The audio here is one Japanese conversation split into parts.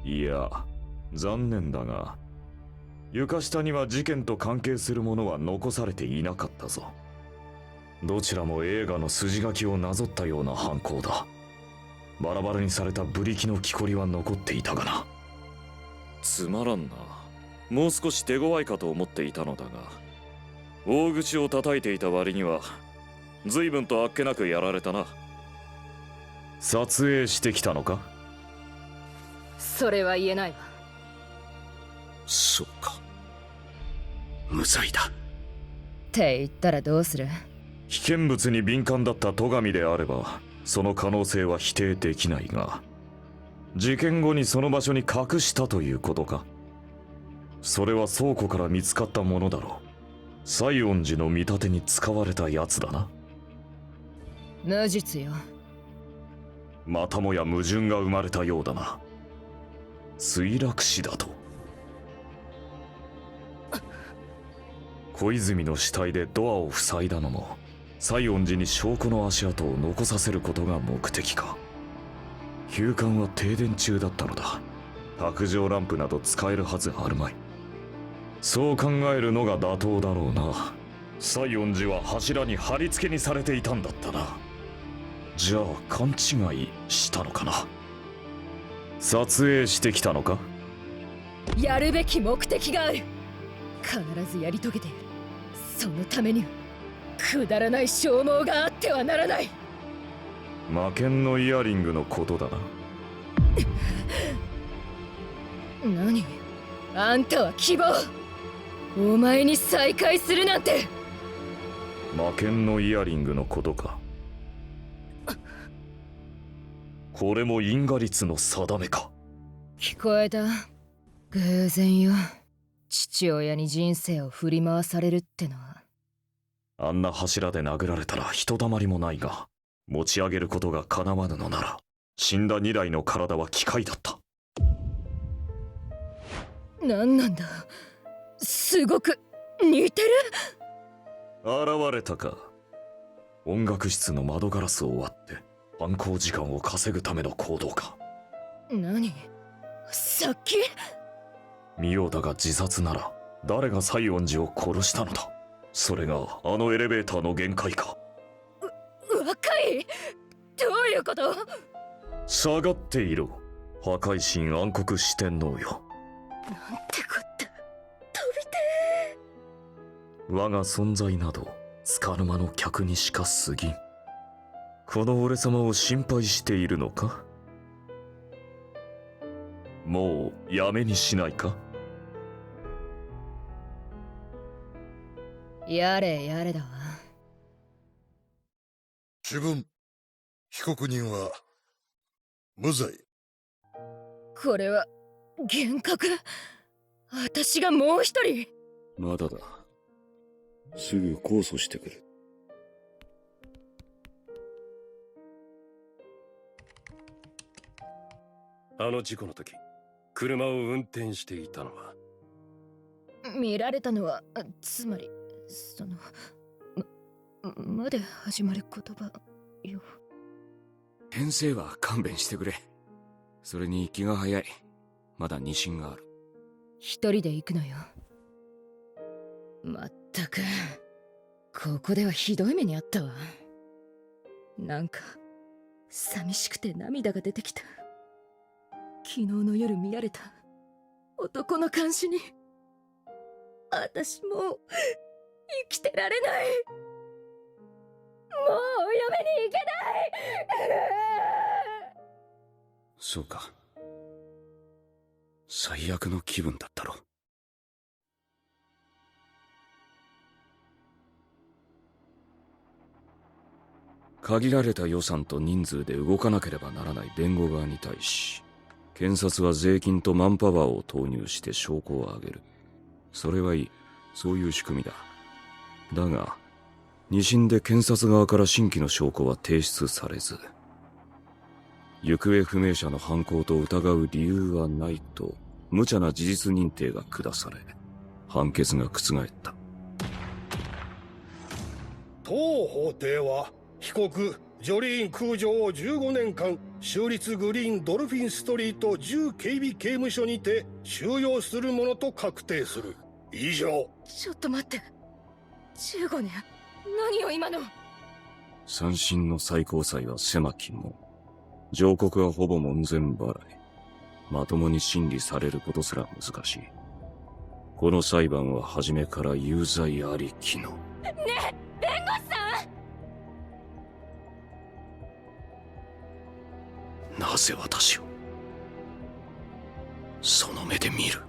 いや、残念だが床下には事件と関係するものは残されていなかったぞ。どちらも映画の筋書きをなぞったような犯行だ。バラバラにされたブリキの木こりは残っていたがな。つまらんな。もう少し手強いかと思っていたのだが、大口を叩いていた割には随分とあっけなくやられたな。撮影してきたのか？それは言えないわ。そうか、無罪だ。って言ったらどうする？危険物に敏感だった戸上であればその可能性は否定できないが、事件後にその場所に隠したということか？それは倉庫から見つかったものだろう。西園寺の見立てに使われたやつだな。無実よ。またもや矛盾が生まれたようだな。墜落死だと？小泉の死体でドアを塞いだのも西園寺に証拠の足跡を残させることが目的か。旧館は停電中だったのだ。白状ランプなど使えるはずあるまい。そう考えるのが妥当だろうな。西園寺は柱に貼り付けにされていたんだったな。じゃあ勘違いしたのかな。撮影してきたのか？やるべき目的がある。必ずやり遂げてやる。そのためにはくだらない消耗があってはならない。魔剣のイヤリングのことだな。何？あんたは希望？お前に再会するなんて。魔剣のイヤリングのことか。これも因果律の定めか。聞こえた？偶然よ。父親に人生を振り回されるってのは。あんな柱で殴られたらひとたまりもないが、持ち上げることが叶わぬのなら死んだ2代の体は機械だった。何なんだ？すごく似てる。現れたか。音楽室の窓ガラスを割って犯行時間を稼ぐための行動か。何？さっき？妙だが自殺なら誰が西園寺を殺したのだ。それがあのエレベーターの限界か。若い？どういうこと？下がっていろ。破壊神暗黒四天王よ。なんてこった。飛びてー。我が存在など束の間の客にしか過ぎん。この俺様を心配しているのか？もうやめにしないか？やれやれだわ。主文、被告人は無罪。これは幻覚？私がもう一人？まだだ。すぐ控訴してくる。あの事故の時、車を運転していたのは？見られたのは、つまりそのまで始まる言葉よ。先生は勘弁してくれ。それに気が早い。まだ二審がある。一人で行くのよ。まったくここではひどい目にあったわ。なんか寂しくて涙が出てきた。昨日の夜見られた男の監視に私もう生きてられない。もう嫁に行けない。そうか。最悪の気分だったろう。限られた予算と人数で動かなければならない弁護側に対し、検察は税金とマンパワーを投入して証拠を上げる。それはいい。そういう仕組みだ。だが、二審で検察側から新規の証拠は提出されず、行方不明者の犯行と疑う理由はないと無茶な事実認定が下され、判決が覆った。当法廷は被告ジョリーン空城を15年間州立グリーンドルフィンストリート銃警備刑務所にて収容するものと確定する。以上。ちょっと待って。15年。何よ今の。三審の最高裁は狭き門。上告はほぼ門前払い。まともに審理されることすら難しい。この裁判は初めから有罪ありきの。ねえ、弁護士さん。なぜ私をその目で見る。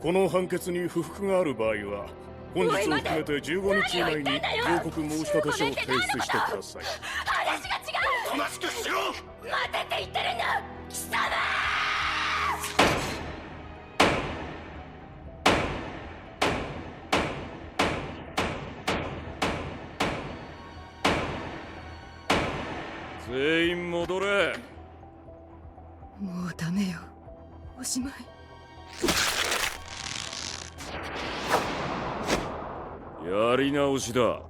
この判決に不服がある場合は本日を含めて15日以内に上告申し立て書を提出してください。話が違う。おとなしくしろ。待てって言ってるんだ貴様。全員戻れ。もうダメよ。おしまい。やり直しだ。